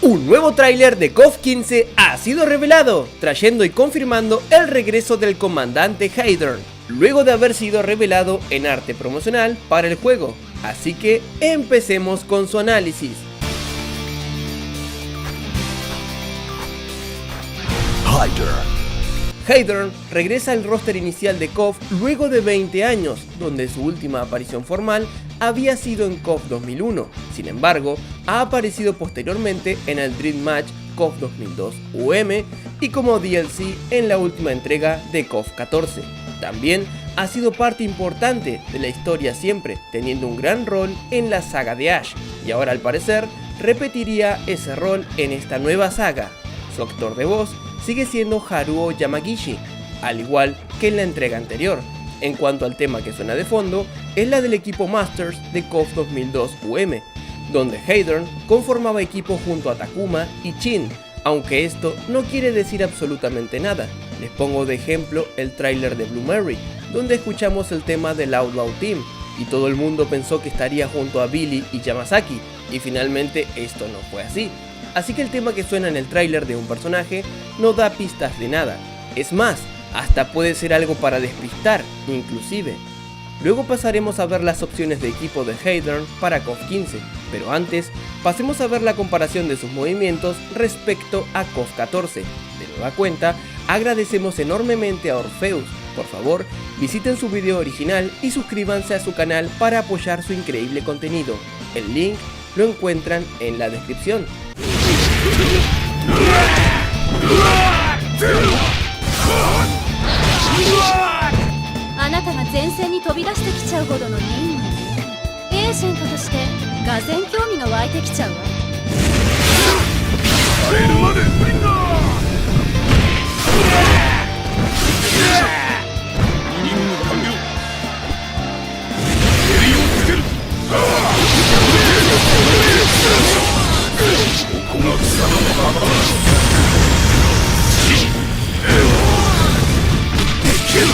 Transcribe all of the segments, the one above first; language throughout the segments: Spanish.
Un nuevo tráiler de KOF 15 ha sido revelado, trayendo y confirmando el regreso del comandante Heidern, luego de haber sido revelado en arte promocional para el juego. Así que empecemos con su análisis. Heidern regresa al roster inicial de KOF luego de 20 años, donde su última aparición formal había sido en KOF 2001. Sin embargo, ha aparecido posteriormente en el Dream Match KOF 2002 UM y como DLC en la última entrega de KOF 14. También ha sido parte importante de la historia siempre, teniendo un gran rol en la saga de Ash, y ahora al parecer repetiría ese rol en esta nueva saga. Su actor de voz sigue siendo Haruo Yamagishi, al igual que en la entrega anterior. En cuanto al tema que suena de fondo, es la del equipo Masters de KOF 2002 UM, donde Heidern conformaba equipo junto a Takuma y Chin, aunque esto no quiere decir absolutamente nada. Les pongo de ejemplo el tráiler de Blue Mary, donde escuchamos el tema del Outlaw Team, y todo el mundo pensó que estaría junto a Billy y Yamasaki, y finalmente esto no fue así. Así que el tema que suena en el tráiler de un personaje no da pistas de nada. Es más, hasta puede ser algo para despistar, inclusive. Luego pasaremos a ver las opciones de equipo de Heidern para KOF 15, pero antes pasemos a ver la comparación de sus movimientos respecto a KOF 14. De nueva cuenta, agradecemos enormemente a Orpheus. Por favor, visiten su video original y suscríbanse a su canal para apoyar su increíble contenido. El link lo encuentran en la descripción. あなたが前線に飛び出してきちゃうほどの任務ね。エージェントとしてがぜん興味が湧いてきちゃうわ。耐えるまで無理だ。任務完了。襟をつける。ここが貴様の墓だ。できる。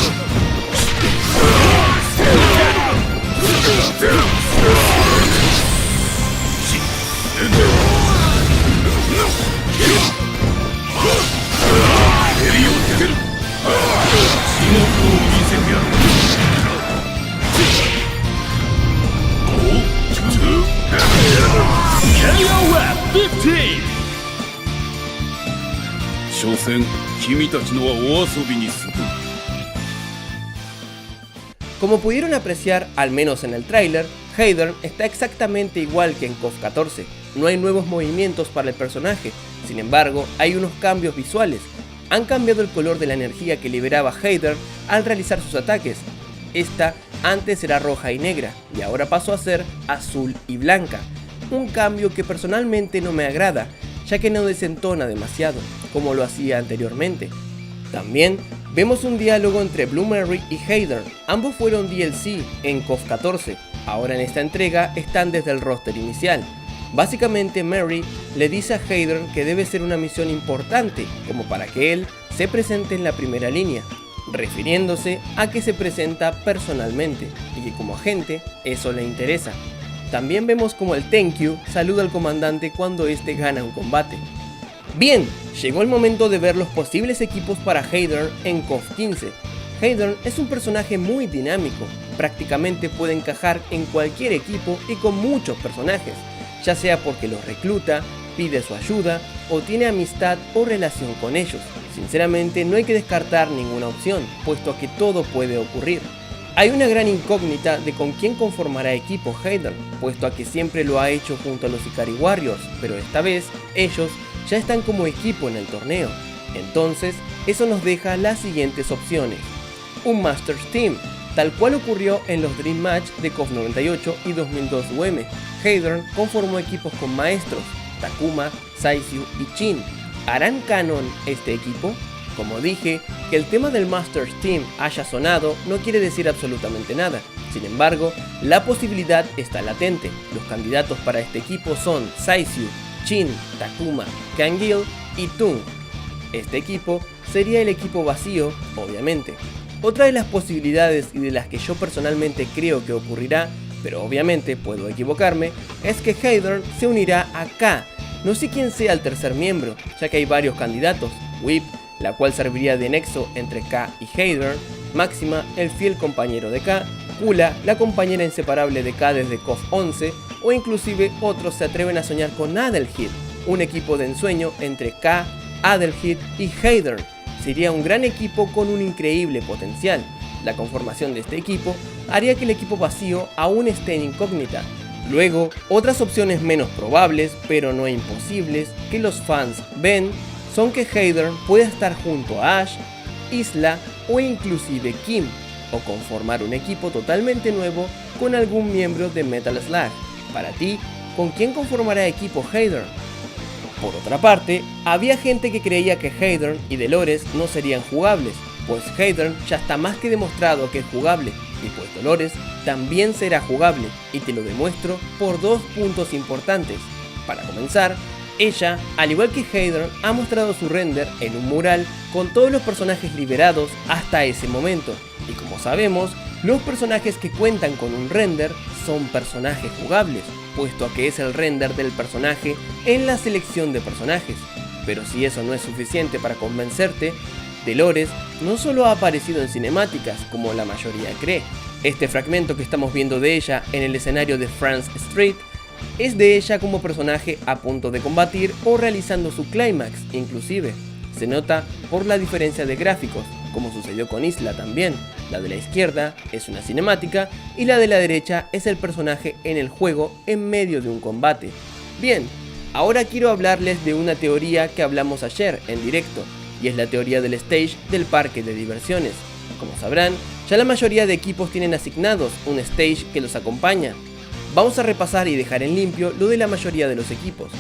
所詮君たちのはお遊びにする。 Como pudieron apreciar, al menos en el tráiler, Heidern está exactamente igual que en KOF 14. No hay nuevos movimientos para el personaje, sin embargo, hay unos cambios visuales. Han cambiado el color de la energía que liberaba Heidern al realizar sus ataques. Esta antes era roja y negra, y ahora pasó a ser azul y blanca. Un cambio que personalmente no me agrada, ya que no desentona demasiado, como lo hacía anteriormente. También vemos un diálogo entre Blue Mary y Heidern. Ambos fueron DLC en KOF 14, ahora en esta entrega están desde el roster inicial. Básicamente Mary le dice a Heidern que debe ser una misión importante, como para que él se presente en la primera línea, refiriéndose a que se presenta personalmente, y que como agente eso le interesa. También vemos como el Thank You saluda al comandante cuando este gana un combate. Bien, llegó el momento de ver los posibles equipos para Heidern en KOF 15. Heidern es un personaje muy dinámico, prácticamente puede encajar en cualquier equipo y con muchos personajes, ya sea porque los recluta, pide su ayuda o tiene amistad o relación con ellos. Sinceramente no hay que descartar ninguna opción, puesto que todo puede ocurrir. Hay una gran incógnita de con quién conformará equipo Heidern, puesto a que siempre lo ha hecho junto a los Ikari Warriors, pero esta vez ellos ya están como equipo en el torneo. Entonces, eso nos deja las siguientes opciones. Un Masters Team, tal cual ocurrió en los Dream Match de KOF 98 y 2002 UM. Heidern conformó equipos con maestros, Takuma, Saisyu y Chin. ¿Harán canon este equipo? Como dije, que el tema del Masters Team haya sonado no quiere decir absolutamente nada. Sin embargo, la posibilidad está latente. Los candidatos para este equipo son Saisyu, Chin, Takuma, Kangil y Tung. Este equipo sería el equipo vacío, obviamente. Otra de las posibilidades y de las que yo personalmente creo que ocurrirá, pero obviamente puedo equivocarme, es que Heidern se unirá a K, No sé quién sea el tercer miembro, ya que hay varios candidatos: Whip, la cual serviría de nexo entre K y Heidern; Máxima, el fiel compañero de K; Kula, la compañera inseparable de K desde KOF 11, o inclusive otros se atreven a soñar con Adelheid, un equipo de ensueño entre K, Adelheid y Heidern. Sería un gran equipo con un increíble potencial. La conformación de este equipo haría que el equipo vacío aún esté en incógnita. Luego, otras opciones menos probables, pero no imposibles, que los fans ven, son que Heidern pueda estar junto a Ash, Isla o inclusive Kim, o conformar un equipo totalmente nuevo con algún miembro de Metal Slug. Para ti, ¿con quién conformará equipo Heidern? Por otra parte, había gente que creía que Heidern y Dolores no serían jugables, pues Heidern ya está más que demostrado que es jugable, y pues Dolores también será jugable, y te lo demuestro por dos puntos importantes. Para comenzar, ella, al igual que Heidern, ha mostrado su render en un mural con todos los personajes liberados hasta ese momento, y como sabemos, los personajes que cuentan con un render son personajes jugables, puesto a que es el render del personaje en la selección de personajes. Pero si eso no es suficiente para convencerte, Dolores no solo ha aparecido en cinemáticas, como la mayoría cree. Este fragmento que estamos viendo de ella en el escenario de France Street es de ella como personaje a punto de combatir o realizando su clímax inclusive. Se nota por la diferencia de gráficos, como sucedió con Isla también. La de la izquierda es una cinemática y la de la derecha es el personaje en el juego en medio de un combate. Bien, ahora quiero hablarles de una teoría que hablamos ayer en directo, y es la teoría del stage del parque de diversiones. Como sabrán, ya la mayoría de equipos tienen asignados un stage que los acompaña. Vamos a repasar y dejar en limpio lo de la mayoría de los equipos.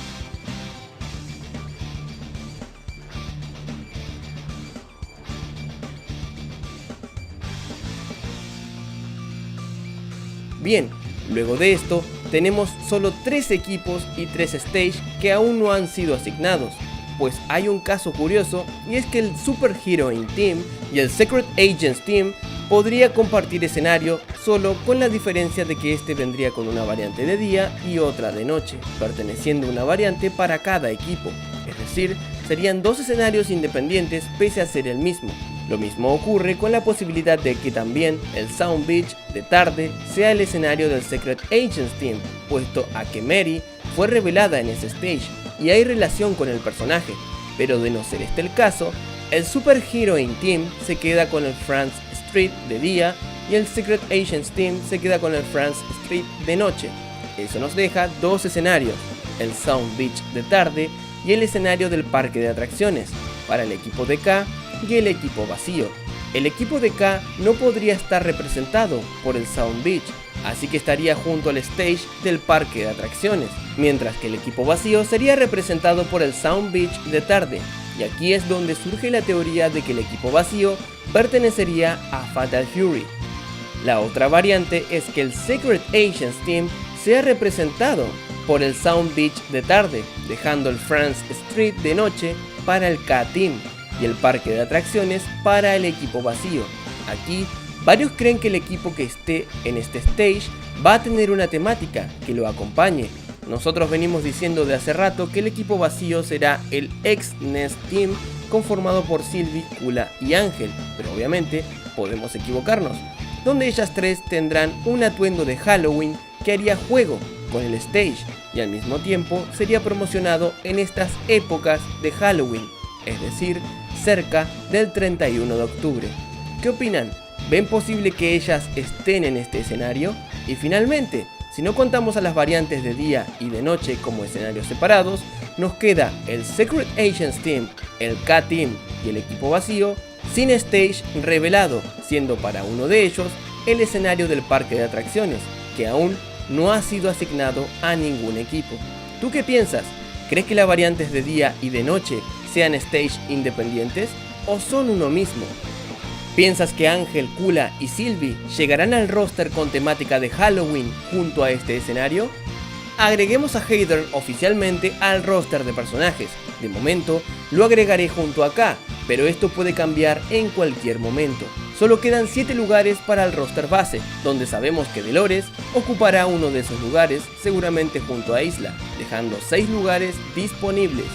Bien, luego de esto, tenemos solo 3 equipos y 3 stages que aún no han sido asignados, pues hay un caso curioso, y es que el Super Heroine Team y el Secret Agents Team podría compartir escenario, solo con la diferencia de que este vendría con una variante de día y otra de noche, perteneciendo a una variante para cada equipo, es decir, serían 2 escenarios independientes pese a ser el mismo. Lo mismo ocurre con la posibilidad de que también el Sound Beach de tarde sea el escenario del Secret Agents Team, puesto a que Mary fue revelada en ese stage y hay relación con el personaje, pero de no ser este el caso, el Super Heroine Team se queda con el France Street de día y el Secret Agents Team se queda con el France Street de noche. Eso nos deja 2 escenarios, el Sound Beach de tarde y el escenario del parque de atracciones, para el equipo de K y el equipo vacío. El equipo de K no podría estar representado por el Sound Beach, así que estaría junto al stage del parque de atracciones, mientras que el equipo vacío sería representado por el Sound Beach de tarde, y aquí es donde surge la teoría de que el equipo vacío pertenecería a Fatal Fury. La otra variante es que el Secret Agents Team sea representado por el Sound Beach de tarde, dejando el France Street de noche para el K-Team y el parque de atracciones para el equipo vacío. Aquí, varios creen que el equipo que esté en este stage va a tener una temática que lo acompañe. Nosotros venimos diciendo de hace rato que el equipo vacío será el X-Nest Team, conformado por Sylvie, Kula y Ángel, pero obviamente podemos equivocarnos, donde ellas 3 tendrán un atuendo de Halloween que haría juego con el stage y al mismo tiempo sería promocionado en estas épocas de Halloween, es decir, cerca del 31 de octubre. ¿Qué opinan? ¿Ven posible que ellas estén en este escenario? Y finalmente, si no contamos a las variantes de día y de noche como escenarios separados, nos queda el Secret Agents Team, el K-Team y el equipo vacío sin stage revelado, siendo para uno de ellos el escenario del parque de atracciones, que aún no ha sido asignado a ningún equipo. ¿Tú qué piensas? ¿Crees que las variantes de día y de noche sean stage independientes o son uno mismo? ¿Piensas que Ángel, Kula y Sylvie llegarán al roster con temática de Halloween junto a este escenario? Agreguemos a Heidern oficialmente al roster de personajes. De momento lo agregaré junto a K, pero esto puede cambiar en cualquier momento. Solo quedan 7 lugares para el roster base, donde sabemos que Dolores ocupará uno de esos lugares, seguramente junto a Isla, dejando 6 lugares disponibles.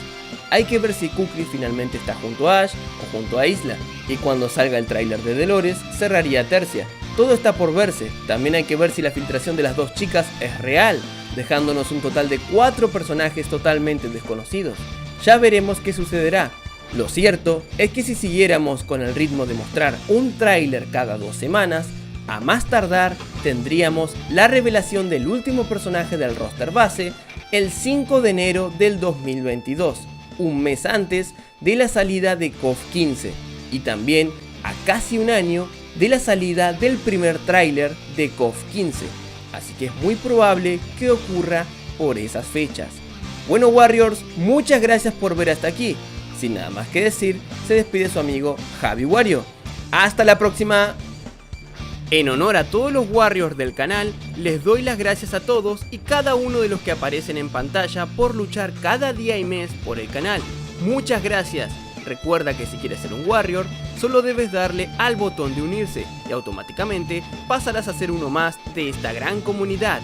Hay que ver si Kukri finalmente está junto a Ash o junto a Isla, y cuando salga el tráiler de Dolores cerraría tercia. Todo está por verse, también hay que ver si la filtración de las dos chicas es real, dejándonos un total de 4 personajes totalmente desconocidos. Ya veremos qué sucederá. Lo cierto es que si siguiéramos con el ritmo de mostrar un tráiler cada 2 semanas, a más tardar tendríamos la revelación del último personaje del roster base el 5 de enero del 2022, un mes antes de la salida de KOF 15 y también a casi un año de la salida del primer tráiler de KOF 15, así que es muy probable que ocurra por esas fechas. Bueno Warriors, muchas gracias por ver hasta aquí. Sin nada más que decir, se despide su amigo Javi Wario. ¡Hasta la próxima! En honor a todos los Warriors del canal, les doy las gracias a todos y cada uno de los que aparecen en pantalla por luchar cada día y mes por el canal. Muchas gracias. Recuerda que si quieres ser un Warrior, solo debes darle al botón de unirse y automáticamente pasarás a ser uno más de esta gran comunidad.